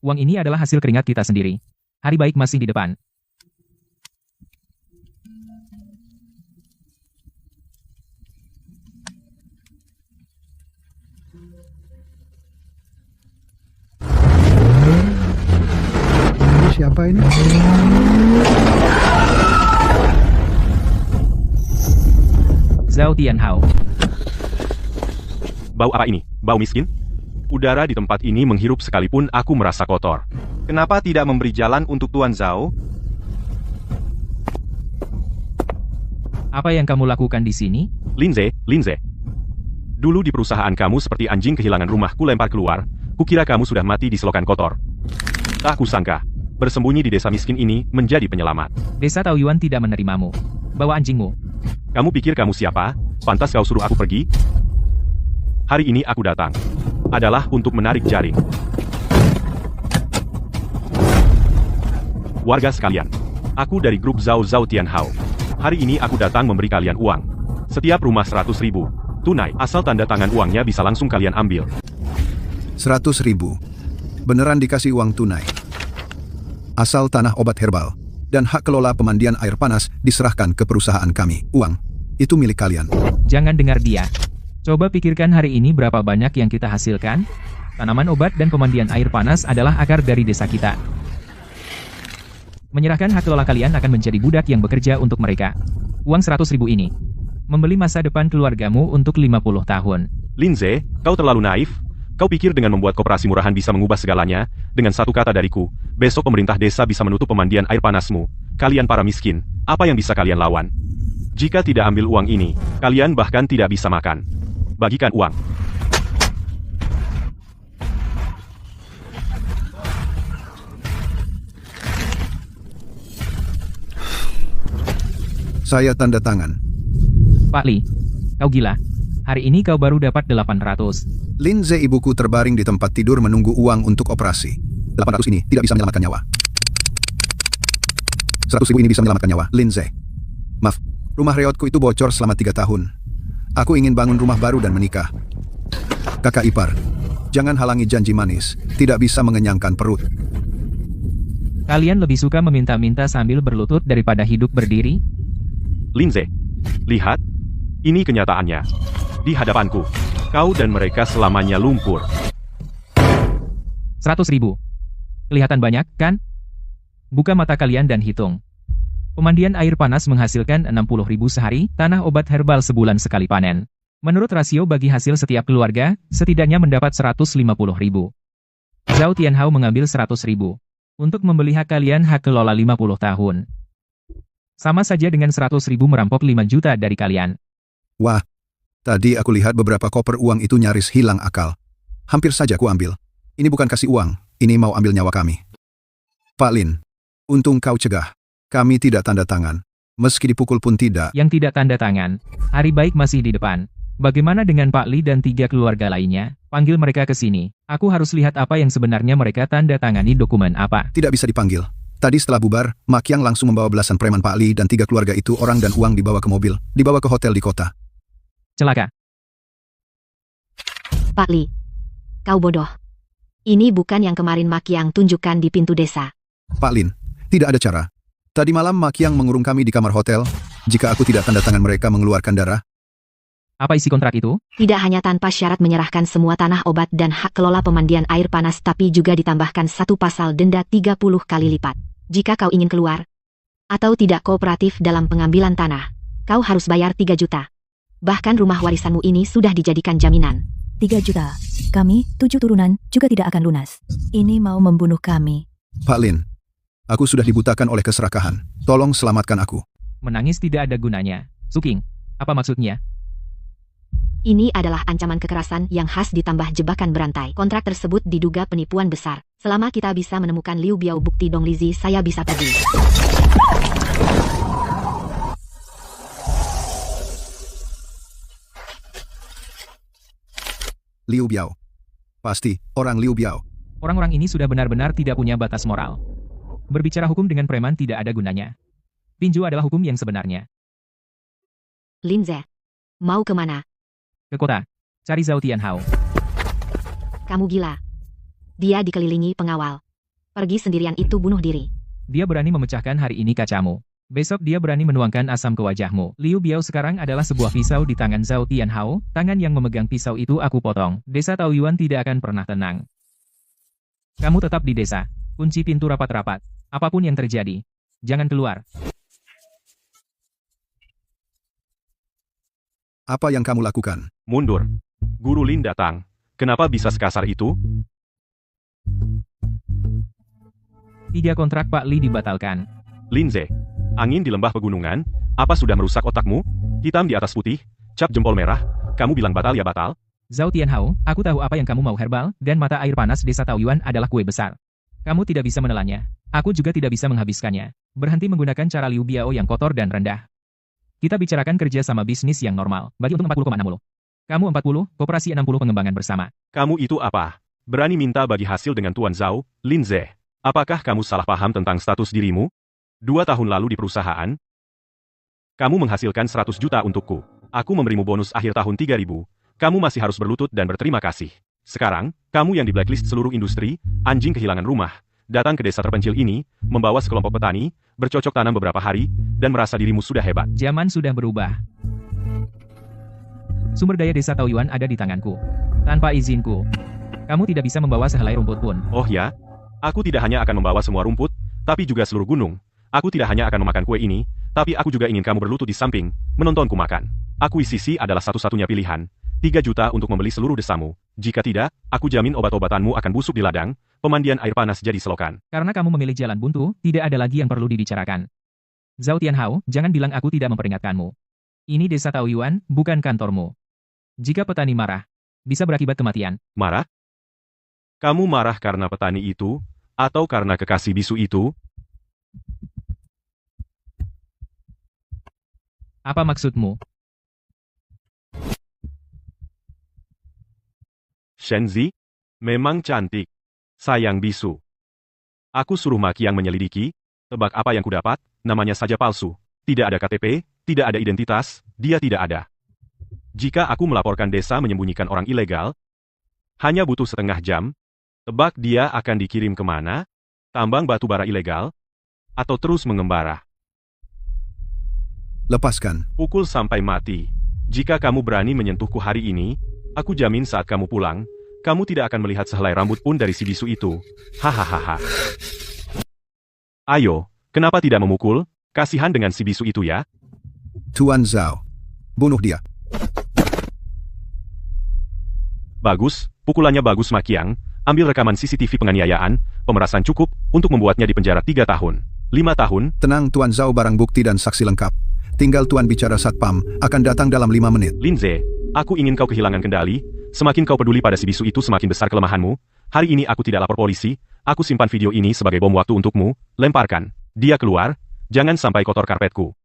Uang ini adalah hasil keringat kita sendiri. Hari baik masih di depan. Siapa ini? Zhao Tianhao. Bau apa ini? Bau miskin? Udara di tempat ini menghirup sekalipun aku merasa kotor. Kenapa tidak memberi jalan untuk Tuan Zhao? Apa yang kamu lakukan di sini? Linze. Dulu di perusahaan kamu seperti anjing kehilangan rumah lempar keluar. Kukira kamu sudah mati di selokan kotor. Tak kusangka, bersembunyi di desa miskin ini menjadi penyelamat. Desa Taoyuan tidak menerimamu. Bawa anjingmu. Kamu pikir kamu siapa? Pantas kau suruh aku pergi? Hari ini aku datang adalah untuk menarik jaring. Warga sekalian, aku dari grup Zhao Tianhao. Hari ini aku datang memberi kalian uang. Setiap rumah 100.000. Tunai, asal tanda tangan uangnya bisa langsung kalian ambil. 100.000. Beneran dikasih uang tunai. Asal tanah obat herbal dan hak kelola pemandian air panas diserahkan ke perusahaan kami. Uang itu milik kalian. Jangan dengar dia. Coba pikirkan hari ini berapa banyak yang kita hasilkan? Tanaman obat dan pemandian air panas adalah akar dari desa kita. Menyerahkan hak kelola kalian akan menjadi budak yang bekerja untuk mereka. Uang 100.000 ini membeli masa depan keluargamu untuk 50 tahun. Linze, kau terlalu naif. Kau pikir dengan membuat koperasi murahan bisa mengubah segalanya? Dengan satu kata dariku, besok pemerintah desa bisa menutup pemandian air panasmu. Kalian para miskin, apa yang bisa kalian lawan? Jika tidak ambil uang ini, kalian bahkan tidak bisa makan. Bagikan uang. Saya tanda tangan. Pak Li, kau gila. Hari ini kau baru dapat 800. Linze ibuku terbaring di tempat tidur menunggu uang untuk operasi. 800 ini tidak bisa menyelamatkan nyawa. 100.000 ini bisa menyelamatkan nyawa. Linze. Maaf, rumah reotku itu bocor selama 3 tahun. Aku ingin bangun rumah baru dan menikah. Kakak ipar, jangan halangi janji manis. Tidak bisa mengenyangkan perut. Kalian lebih suka meminta-minta sambil berlutut daripada hidup berdiri? Linze, lihat. Ini kenyataannya. Di hadapanku, kau dan mereka selamanya lumpur. 100.000. Kelihatan banyak, kan? Buka mata kalian dan hitung. Pemandian air panas menghasilkan 60.000 sehari, tanah obat herbal sebulan sekali panen. Menurut rasio bagi hasil setiap keluarga, setidaknya mendapat 150.000. Zhao Tianhao mengambil 100.000. Untuk membeli hak kalian hak kelola 50 tahun. Sama saja dengan 100.000 merampok 5 juta dari kalian. Wah, tadi aku lihat beberapa koper uang itu nyaris hilang akal. Hampir saja aku ambil. Ini bukan kasih uang, ini mau ambil nyawa kami. Pak Lin, untung kau cegah. Kami tidak tanda tangan. Meski dipukul pun tidak. Yang tidak tanda tangan, hari baik masih di depan. Bagaimana dengan Pak Li dan 3 keluarga lainnya? Panggil mereka ke sini. Aku harus lihat apa yang sebenarnya mereka tanda tangani dokumen apa. Tidak bisa dipanggil. Tadi setelah bubar, Mak Yang langsung membawa belasan preman Pak Li dan 3 keluarga itu orang dan uang dibawa ke mobil, dibawa ke hotel di kota. Celaka. Pak Li, kau bodoh. Ini bukan yang kemarin Mak Yang tunjukkan di pintu desa. Pak Lin, tidak ada cara. Tadi malam Mak Yang mengurung kami di kamar hotel. Jika aku tidak tanda tangan mereka mengeluarkan darah. Apa isi kontrak itu? Tidak hanya tanpa syarat menyerahkan semua tanah obat dan hak kelola pemandian air panas, tapi juga ditambahkan 1 pasal denda 30 kali lipat. Jika kau ingin keluar, atau tidak kooperatif dalam pengambilan tanah, kau harus bayar 3 juta. Bahkan rumah warisanmu ini sudah dijadikan jaminan. 3 juta. Kami, 7 turunan, juga tidak akan lunas. Ini mau membunuh kami. Pak Lin, aku sudah dibutakan oleh keserakahan. Tolong selamatkan aku. Menangis tidak ada gunanya. Suking, apa maksudnya? Ini adalah ancaman kekerasan yang khas ditambah jebakan berantai. Kontrak tersebut diduga penipuan besar. Selama kita bisa menemukan Liu Biao bukti Dong Lizi, saya bisa pergi. Liu Biao. Pasti, orang Liu Biao. Orang-orang ini sudah benar-benar tidak punya batas moral. Berbicara hukum dengan preman tidak ada gunanya. Tinju adalah hukum yang sebenarnya. Linze, mau kemana? Ke kota. Cari Zhao Tianhao. Kamu gila. Dia dikelilingi pengawal. Pergi sendirian itu bunuh diri. Dia berani memecahkan hari ini kacamu. Besok dia berani menuangkan asam ke wajahmu. Liu Biao sekarang adalah sebuah pisau di tangan Zhao Tianhao. Tangan yang memegang pisau itu aku potong. Desa Taoyuan tidak akan pernah tenang. Kamu tetap di desa. Kunci pintu rapat-rapat. Apapun yang terjadi, jangan keluar. Apa yang kamu lakukan? Mundur. Guru Lin datang. Kenapa bisa sekasar itu? 3 kontrak Pak Li dibatalkan. Linze, angin di lembah pegunungan, apa sudah merusak otakmu? Hitam di atas putih, cap jempol merah, kamu bilang batal ya batal? Zhao Tianhao, aku tahu apa yang kamu mau herbal, dan mata air panas desa Taoyuan adalah kue besar. Kamu tidak bisa menelannya. Aku juga tidak bisa menghabiskannya. Berhenti menggunakan cara Liu Biao yang kotor dan rendah. Kita bicarakan kerja sama bisnis yang normal. Bagi untung 40,60. Kamu 40, koperasi 60 pengembangan bersama. Kamu itu apa? Berani minta bagi hasil dengan Tuan Zhao, Linze. Apakah kamu salah paham tentang status dirimu? 2 tahun lalu di perusahaan, kamu menghasilkan 100 juta untukku. Aku memberimu bonus akhir tahun 3.000. Kamu masih harus berlutut dan berterima kasih. Sekarang, kamu yang di blacklist seluruh industri, anjing kehilangan rumah, datang ke desa terpencil ini, membawa sekelompok petani, bercocok tanam beberapa hari, dan merasa dirimu sudah hebat. Zaman sudah berubah. Sumber daya desa Taoyuan ada di tanganku. Tanpa izinku, kamu tidak bisa membawa sehelai rumput pun. Oh ya? Aku tidak hanya akan membawa semua rumput, tapi juga seluruh gunung. Aku tidak hanya akan memakan kue ini, tapi aku juga ingin kamu berlutut di samping, menontonku makan. Akuisisi adalah satu-satunya pilihan. 3 juta untuk membeli seluruh desamu. Jika tidak, aku jamin obat-obatanmu akan busuk di ladang, pemandian air panas jadi selokan. Karena kamu memilih jalan buntu, tidak ada lagi yang perlu dibicarakan. Zhao Tianhao, jangan bilang aku tidak memperingatkanmu. Ini desa Taoyuan, bukan kantormu. Jika petani marah, bisa berakibat kematian. Marah? Kamu marah karena petani itu, atau karena kekasih bisu itu? Apa maksudmu? Shenzi? Memang cantik. Sayang bisu. Aku suruh Maki yang menyelidiki, tebak apa yang kudapat, namanya saja palsu. Tidak ada KTP, tidak ada identitas, dia tidak ada. Jika aku melaporkan desa menyembunyikan orang ilegal, hanya butuh setengah jam, tebak dia akan dikirim kemana? Tambang batu bara ilegal? Atau terus mengembara? Lepaskan. Pukul sampai mati. Jika kamu berani menyentuhku hari ini, aku jamin saat kamu pulang, kamu tidak akan melihat sehelai rambut pun dari si bisu itu. Hahaha. Ayo, kenapa tidak memukul? Kasihan dengan si bisu itu ya. Tuan Zhao. Bunuh dia. Bagus, pukulannya bagus Makiang. Ambil rekaman CCTV penganiayaan, pemerasan cukup, untuk membuatnya dipenjara 3 tahun. 5 tahun? Tenang Tuan Zhao, barang bukti dan saksi lengkap. Tinggal Tuan bicara Satpam, akan datang dalam 5 menit. Linze, aku ingin kau kehilangan kendali. Semakin kau peduli pada si bisu itu semakin besar kelemahanmu. Hari ini aku tidak lapor polisi, aku simpan video ini sebagai bom waktu untukmu. Lemparkan. Dia keluar, jangan sampai kotor karpetku.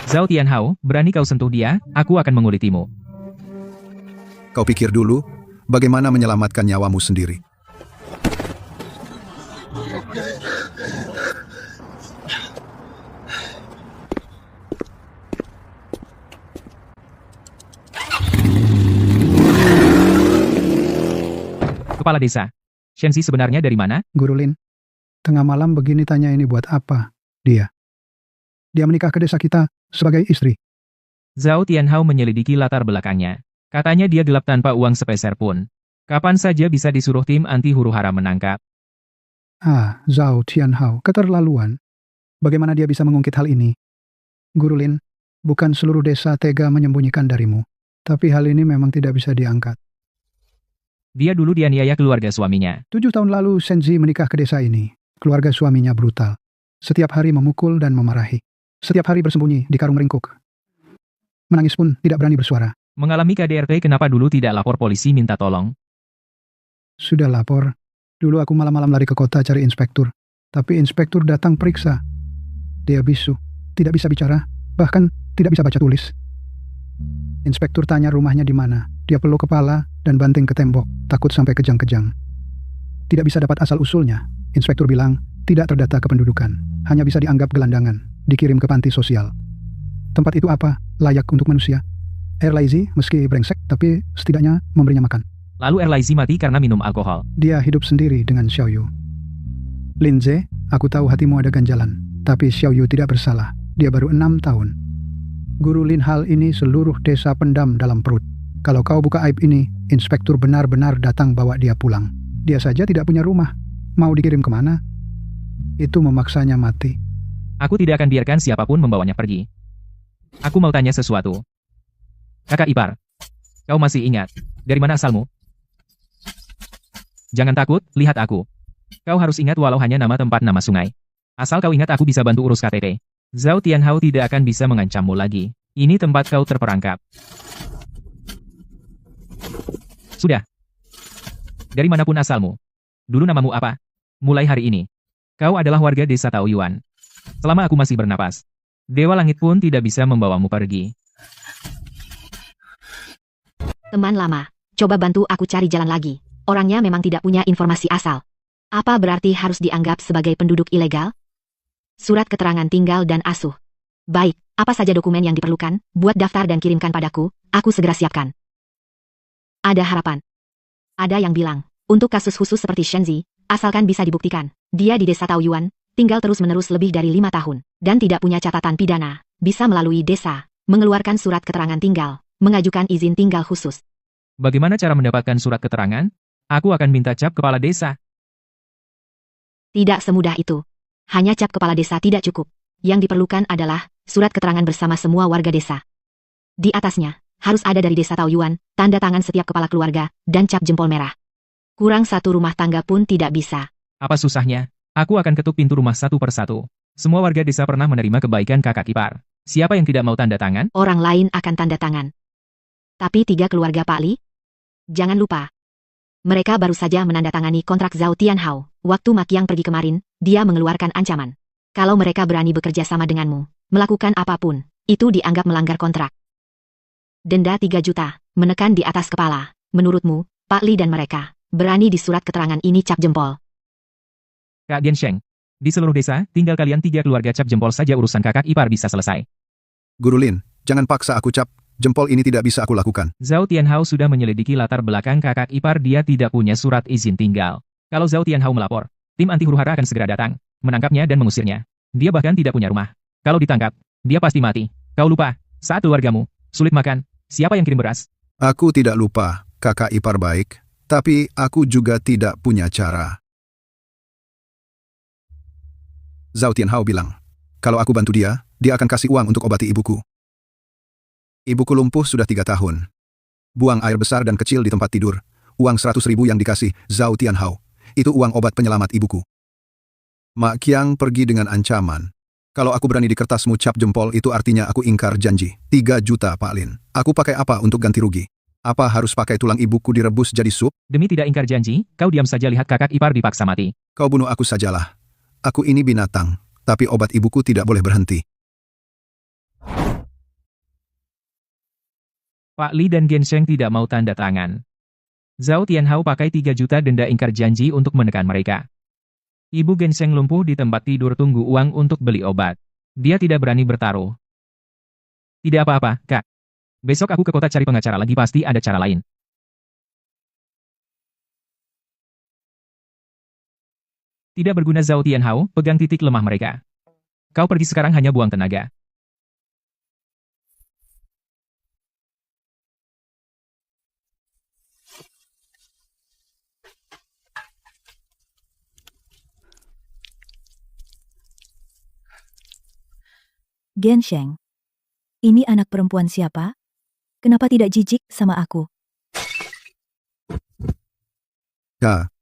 Zhao Tianhao, berani kau sentuh dia, aku akan mengulitimu. Kau pikir dulu, bagaimana menyelamatkan nyawamu sendiri. Kepala desa. Shenzi sebenarnya dari mana? Guru Lin, tengah malam begini tanya ini buat apa? Dia menikah ke desa kita sebagai istri. Zhao Tianhao menyelidiki latar belakangnya. Katanya dia gelap tanpa uang sepeser pun. Kapan saja bisa disuruh tim anti huru-hara menangkap. Zhao Tianhao, keterlaluan. Bagaimana dia bisa mengungkit hal ini? Guru Lin, bukan seluruh desa tega menyembunyikan darimu. Tapi hal ini memang tidak bisa diangkat. Dia dulu dianiaya keluarga suaminya. 7 tahun lalu Shenzi menikah ke desa ini. Keluarga suaminya brutal. Setiap hari memukul dan memarahi. Setiap hari bersembunyi di karung ringkuk. Menangis pun tidak berani bersuara. Mengalami KDRT, kenapa dulu tidak lapor polisi minta tolong? Sudah lapor. Dulu aku malam-malam lari ke kota cari inspektur. Tapi inspektur datang periksa. Dia bisu. Tidak bisa bicara. Bahkan tidak bisa baca tulis. Inspektur tanya rumahnya di mana. Dia peluk kepala dan banting ke tembok, takut sampai kejang-kejang. Tidak bisa dapat asal-usulnya. Inspektur bilang, tidak terdata kependudukan. Hanya bisa dianggap gelandangan, dikirim ke panti sosial. Tempat itu apa? Layak untuk manusia. Erlaizi, meski brengsek, tapi setidaknya memberinya makan. Lalu Erlaizi mati karena minum alkohol. Dia hidup sendiri dengan Xiaoyu. Linze, aku tahu hatimu ada ganjalan. Tapi Xiaoyu tidak bersalah. Dia baru 6 tahun. Guru Lin, hal ini seluruh desa pendam dalam perut. Kalau kau buka aib ini, inspektur benar-benar datang bawa dia pulang. Dia saja tidak punya rumah. Mau dikirim kemana? Itu memaksanya mati. Aku tidak akan biarkan siapapun membawanya pergi. Aku mau tanya sesuatu. Kakak ipar, kau masih ingat, dari mana asalmu? Jangan takut, lihat aku. Kau harus ingat walau hanya nama tempat nama sungai. Asal kau ingat aku bisa bantu urus KTP. Zhao Tianhao tidak akan bisa mengancammu lagi. Ini tempat kau terperangkap. Sudah. Dari manapun asalmu. Dulu namamu apa? Mulai hari ini. Kau adalah warga desa Taoyuan. Selama aku masih bernapas. Dewa Langit pun tidak bisa membawamu pergi. Teman lama, coba bantu aku cari jalan lagi. Orangnya memang tidak punya informasi asal. Apa berarti harus dianggap sebagai penduduk ilegal? Surat keterangan tinggal dan asuh. Baik, apa saja dokumen yang diperlukan, buat daftar dan kirimkan padaku, aku segera siapkan. Ada harapan. Ada yang bilang, untuk kasus khusus seperti Shenzi, asalkan bisa dibuktikan, dia di desa Taoyuan, tinggal terus-menerus lebih dari 5 tahun, dan tidak punya catatan pidana, bisa melalui desa, mengeluarkan surat keterangan tinggal, mengajukan izin tinggal khusus. Bagaimana cara mendapatkan surat keterangan? Aku akan minta cap kepala desa. Tidak semudah itu. Hanya cap kepala desa tidak cukup. Yang diperlukan adalah surat keterangan bersama semua warga desa. Di atasnya, harus ada dari desa Taoyuan, tanda tangan setiap kepala keluarga, dan cap jempol merah. Kurang satu rumah tangga pun tidak bisa. Apa susahnya? Aku akan ketuk pintu rumah satu persatu. Semua warga desa pernah menerima kebaikan kakak ipar. Siapa yang tidak mau tanda tangan? Orang lain akan tanda tangan. Tapi 3 keluarga Pak Li? Jangan lupa. Mereka baru saja menandatangani kontrak Zhao Tianhao. Waktu Makiang pergi kemarin, dia mengeluarkan ancaman. Kalau mereka berani bekerja sama denganmu, melakukan apapun, itu dianggap melanggar kontrak. Denda 3 juta, menekan di atas kepala. Menurutmu, Pak Li dan mereka, berani di surat keterangan ini cap jempol? Kak Gensheng, di seluruh desa, tinggal kalian 3 keluarga cap jempol saja urusan kakak ipar bisa selesai. Guru Lin, jangan paksa aku cap. Jempol ini tidak bisa aku lakukan. Zhao Tianhao sudah menyelidiki latar belakang kakak ipar dia tidak punya surat izin tinggal. Kalau Zhao Tianhao melapor, tim anti huru-hara akan segera datang, menangkapnya dan mengusirnya. Dia bahkan tidak punya rumah. Kalau ditangkap, dia pasti mati. Kau lupa, saat keluargamu sulit makan, siapa yang kirim beras? Aku tidak lupa, kakak ipar baik, tapi aku juga tidak punya cara. Zhao Tianhao bilang, kalau aku bantu dia, dia akan kasih uang untuk obati ibuku. Ibuku lumpuh sudah 3 tahun. Buang air besar dan kecil di tempat tidur. Uang 100.000 yang dikasih Zhao Tianhao. Itu uang obat penyelamat ibuku. Mak Qiang pergi dengan ancaman. Kalau aku berani di kertasmu cap jempol itu artinya aku ingkar janji. 3 juta Pak Lin. Aku pakai apa untuk ganti rugi? Apa harus pakai tulang ibuku direbus jadi sup? Demi tidak ingkar janji, kau diam saja lihat kakak ipar dipaksa mati. Kau bunuh aku sajalah. Aku ini binatang, tapi obat ibuku tidak boleh berhenti. Pak Li dan Gensheng tidak mau tanda tangan. Zhao Tianhao pakai 3 juta denda ingkar janji untuk menekan mereka. Ibu Gensheng lumpuh di tempat tidur tunggu uang untuk beli obat. Dia tidak berani bertaruh. Tidak apa-apa, Kak. Besok aku ke kota cari pengacara lagi pasti ada cara lain. Tidak berguna Zhao Tianhao, pegang titik lemah mereka. Kau pergi sekarang hanya buang tenaga. Gensheng. Ini anak perempuan siapa? Kenapa tidak jijik sama aku? Kak,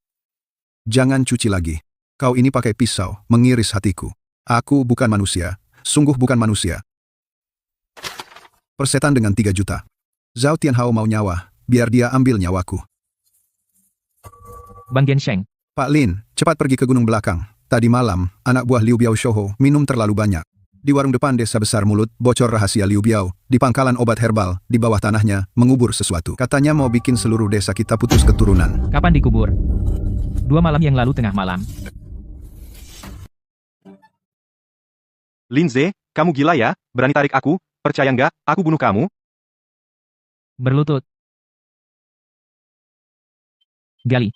jangan cuci lagi. Kau ini pakai pisau, mengiris hatiku. Aku bukan manusia, sungguh bukan manusia. Persetan dengan 3 juta. Zhao Tianhao mau nyawa, biar dia ambil nyawaku. Bang Gensheng. Pak Lin, cepat pergi ke gunung belakang. Tadi malam, anak buah Liu Biao Shouho minum terlalu banyak. Di warung depan desa besar mulut, bocor rahasia Liu Biao. Di pangkalan obat herbal, di bawah tanahnya, mengubur sesuatu. Katanya mau bikin seluruh desa kita putus keturunan. Kapan dikubur? 2 malam yang lalu tengah malam. Lin Ze, kamu gila ya? Berani tarik aku? Percaya nggak, aku bunuh kamu? Berlutut. Gali.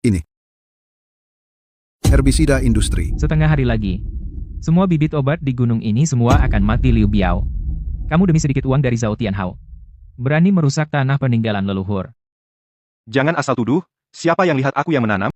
Ini. Herbisida industri. Setengah hari lagi. Semua bibit obat di gunung ini semua akan mati Liu Biao. Kamu demi sedikit uang dari Zhao Tianhao. Berani merusak tanah peninggalan leluhur. Jangan asal tuduh, siapa yang lihat aku yang menanam?